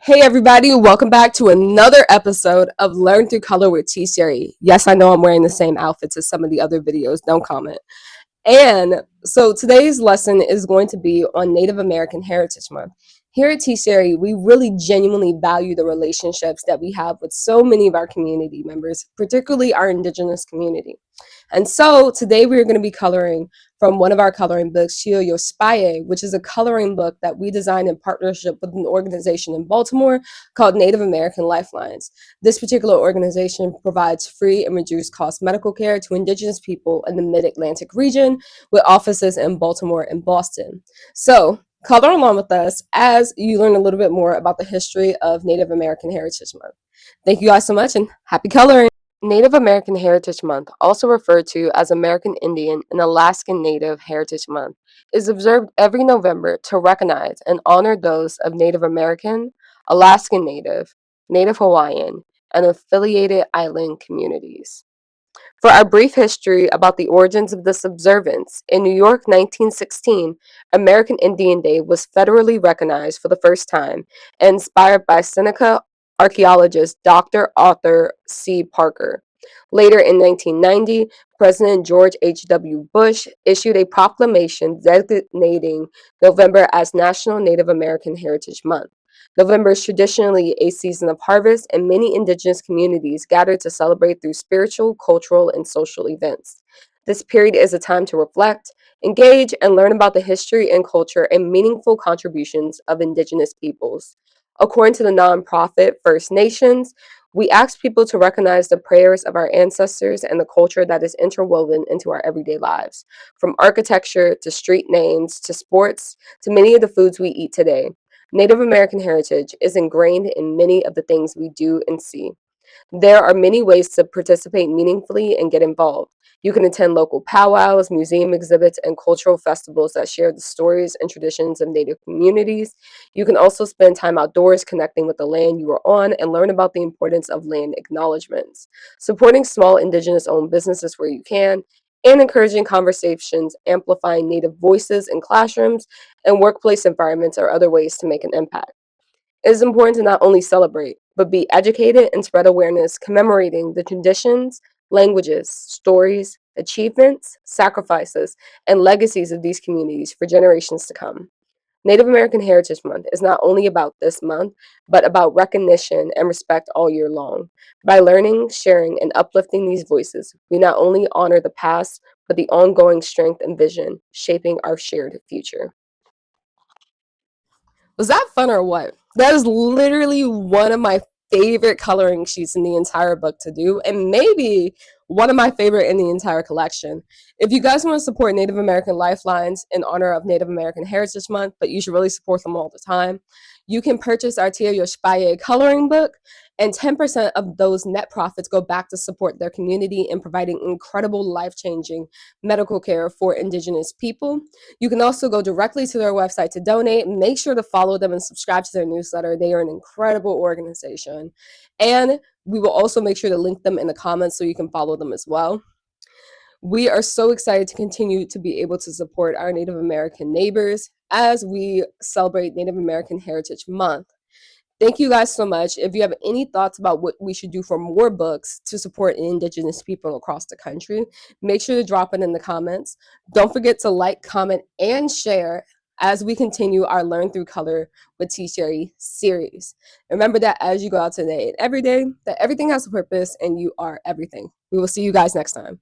Hey everybody, welcome back to another episode of Learn Through Color with TCRE. Yes, I know I'm wearing the same outfits as some of the other videos, don't comment. And so today's lesson is going to be on Native American Heritage Month. Here at TCRE, we really genuinely value the relationships that we have with so many of our community members, particularly our indigenous community. And so today we're going to be coloring from one of our coloring books, Chio Spaye, which is a coloring book that we designed in partnership with an organization in Baltimore called Native American Lifelines. This particular organization provides free and reduced cost medical care to indigenous people in the Mid-Atlantic region with offices in Baltimore and Boston. So color along with us as you learn a little bit more about the history of Native American Heritage Month. Thank you guys so much and happy coloring. Native American Heritage Month, also referred to as American Indian and Alaskan Native Heritage Month, is observed every November to recognize and honor those of Native American, Alaskan Native, Native Hawaiian, and affiliated island communities. For our brief history about the origins of this observance, in New York 1916, American Indian Day was federally recognized for the first time, inspired by Seneca archaeologist Dr. Arthur C. Parker. Later in 1990, President George H.W. Bush issued a proclamation designating November as National Native American Heritage Month. November is traditionally a season of harvest, and many indigenous communities gather to celebrate through spiritual, cultural, and social events. This period is a time to reflect, engage, and learn about the history and culture and meaningful contributions of indigenous peoples. According to the nonprofit First Nations, we ask people to recognize the prayers of our ancestors and the culture that is interwoven into our everyday lives, from architecture to street names to sports to many of the foods we eat today. Native American heritage is ingrained in many of the things we do and see. There are many ways to participate meaningfully and get involved. You can attend local powwows, museum exhibits, and cultural festivals that share the stories and traditions of Native communities. You can also spend time outdoors connecting with the land you are on and learn about the importance of land acknowledgements. Supporting small Indigenous owned businesses where you can, and encouraging conversations, amplifying Native voices in classrooms and workplace environments are other ways to make an impact. It is important to not only celebrate, but be educated and spread awareness, commemorating the traditions, languages, stories, achievements, sacrifices, and legacies of these communities for generations to come. Native American Heritage Month is not only about this month, but about recognition and respect all year long. By learning, sharing, and uplifting these voices, we not only honor the past, but the ongoing strength and vision shaping our shared future. Was that fun or what? That is literally one of my favorite coloring sheets in the entire book to do, and maybe one of my favorite in the entire collection. If you guys want to support Native American Lifelines in honor of Native American Heritage Month, but you should really support them all the time, you can purchase our Tia Yoshpaye coloring book, and 10% of those net profits go back to support their community in providing incredible life-changing medical care for Indigenous people. You can also go directly to their website to donate. Make sure to follow them and subscribe to their newsletter. They are an incredible organization. And we will also make sure to link them in the comments so you can follow them as well. We are so excited to continue to be able to support our Native American neighbors as we celebrate Native American Heritage Month. Thank you guys so much. If you have any thoughts about what we should do for more books to support Indigenous people across the country, make sure to drop it in the comments. Don't forget to like, comment, and share as we continue our Learn Through Color with TCRE series. Remember that as you go out today and every day, that everything has a purpose and you are everything. We will see you guys next time.